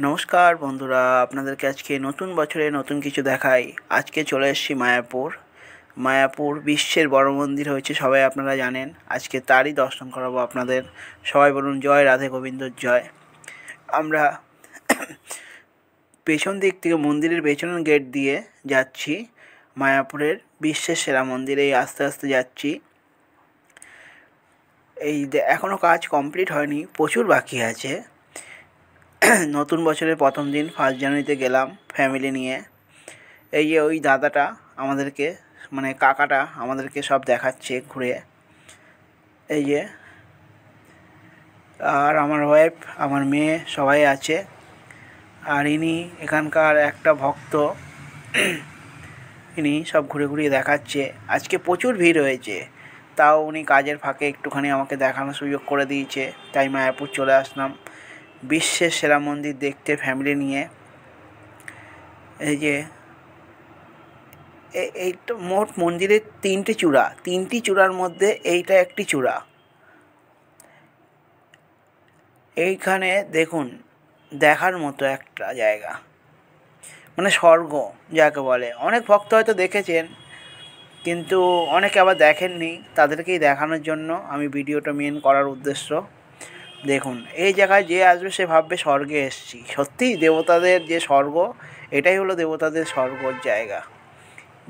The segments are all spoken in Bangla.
নমস্কার বন্ধুরা, আপনাদেরকে আজকে নতুন বছরে নতুন কিছু দেখাই। আজকে চলে এসেছি মায়াপুর বিশ্বের বড় মন্দির হয়েছে, সবাই আপনারা জানেন। আজকে তারই দর্শন করাবো আপনাদের। সবাই বলুন জয় রাধে গোবিন্দর জয়। আমরা পেছন দিক থেকে মন্দিরের পেছনের গেট দিয়ে যাচ্ছি মায়াপুরের বিশ্বের সেরা মন্দিরে। আস্তে আস্তে যাচ্ছি। এখনও কাজ কমপ্লিট হয়নি, প্রচুর বাকি আছে। নতুন বছরের প্রথম দিন 1 জানুয়ারিতে গেলাম ফ্যামিলি নিয়ে। এই যে ওই দাদাটা আমাদেরকে, মানে কাকাটা আমাদেরকে সব দেখাচ্ছে ঘুরে। এই যে, আর আমার ওয়াইফ, আমার মেয়ে সবাই আছে। আর ইনি এখানকার একটা ভক্ত, ইনি সব ঘুরে ঘুরিয়ে দেখাচ্ছে। আজকে প্রচুর ভিড় হয়েছে, তাও উনি কাজের ফাঁকে একটুখানি আমাকে দেখানোর সুযোগ করে দিয়েছে। তাই মায়াপুর চলে আসলাম বিশ্বের সেরা মন্দির দেখতে ফ্যামিলি নিয়ে। এই যে এই তো মোট মন্দিরের 3টি চূড়া, 3টি চূড়ার মধ্যে এইটা একটি চূড়া। এইখানে দেখুন, দেখার মতো একটা জায়গা, মানে স্বর্গ যাকে বলে। অনেক ভক্ত হয়তো দেখেছেন, কিন্তু অনেকে আবার দেখেননি। তাদেরকেই দেখানোর জন্য আমি ভিডিওটা মেন করার উদ্দেশ্য। দেখুন, এই জায়গায় যে আসবে সে ভাববে স্বর্গে এসেছি। সত্যিই দেবতাদের যে স্বর্গ, এটাই হলো দেবতাদের স্বর্গর জায়গা।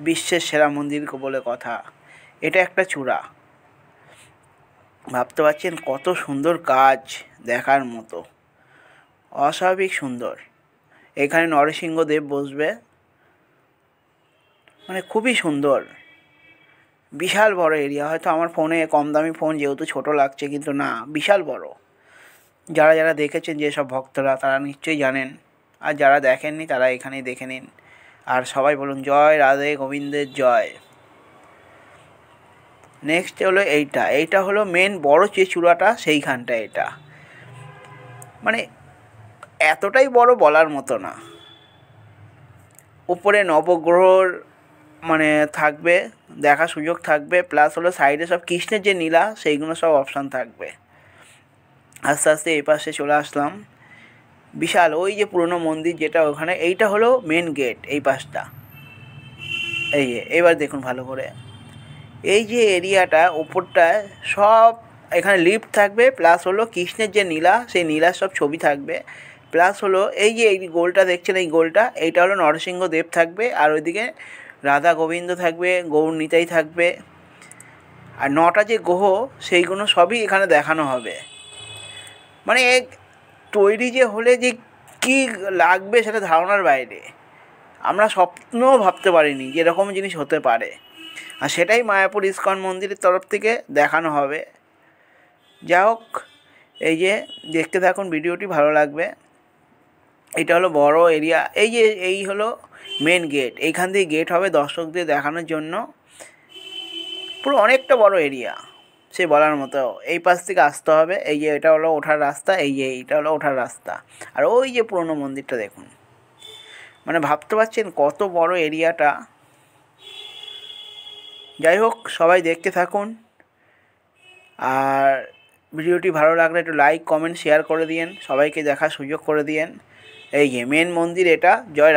বিশ্বের সেরা মন্দির বলে কথা। এটা একটা চূড়া। ভাবতে পারছেন কত সুন্দর কাজ, দেখার মতো, অস্বাভাবিক সুন্দর। এখানে নরসিংহদেব বসবে, মানে খুবই সুন্দর। বিশাল বড় এরিয়া। হয়তো আমার ফোনে, কম দামি ফোন যেহেতু ছোট লাগছে, কিন্তু না, বিশাল বড়। যারা যারা দেখেছেন, যেসব ভক্তরা, তারা নিশ্চয়ই জানেন। আর যারা দেখেননি তারা এখানেই দেখে নিন। আর সবাই বলুন জয় রাধে গোবিন্দের জয়। নেক্সট হলো এইটা হলো মেন বড় যে চূড়াটা, সেইখানটা। এটা মানে এতটাই বড় বলার মতো না। উপরে নবগ্রহর মানে থাকবে, দেখার সুযোগ থাকবে। প্লাস হলো সাইডে সব কৃষ্ণের যে নীলা, সেইগুলো সব অপশান থাকবে। আস্তে আস্তে এই পাশে চলে আসলাম। বিশাল ওই যে পুরনো মন্দির যেটা ওখানে, এইটা হলো মেন গেট, এই পাশটা। এই যে এবার দেখুন ভালো করে, এই যে এরিয়াটা ওপরটায় সব, এখানে লিফট থাকবে। প্লাস হলো কৃষ্ণের যে নীলা, সেই নীলার সব ছবি থাকবে। প্লাস হলো এই যে এই গোলটা দেখছেন, এই গোলটা, এইটা হলো নরসিংহদেব থাকবে। আর ওইদিকে রাধা গোবিন্দ থাকবে, গৌর নিতাই থাকবে। আর 9টা যে গ্রহ, সেইগুলো সবই এখানে দেখানো হবে। মানে তৈরি যে হলে যে কী লাগবে, সেটা ধারণার বাইরে। আমরা স্বপ্নও ভাবতে পারিনি যে এরকম জিনিস হতে পারে। আর সেটাই মায়াপুর ইস্কন মন্দিরের তরফ থেকে দেখানো হবে। যা হোক, এই যে দেখতে থাকুন, ভিডিওটি ভালো লাগবে। এটা হলো বড় এরিয়া। এই হলো মেন গেট। এইখান দিয়ে গেট হবে দর্শকদের দেখানোর জন্য। পুরো অনেকটা বড় এরিয়া, সে বলার মতো। এই পাশ থেকে আসতে হবে। এই যে এটা হলো ওঠার রাস্তা, এইটা হলো ওঠার রাস্তা। আর ওই যে পুরনো মন্দিরটা দেখুন, মানে ভাবতে পারছেন কত বড় এরিয়াটা। যাই হোক, সবাই দেখতে থাকুন। আর ভিডিওটি ভালো লাগলে একটু লাইক, কমেন্ট, শেয়ার করে দিন। সবাইকে দেখার সুযোগ করে দিন। এই যে মেন মন্দির, এটা জয় রাধা।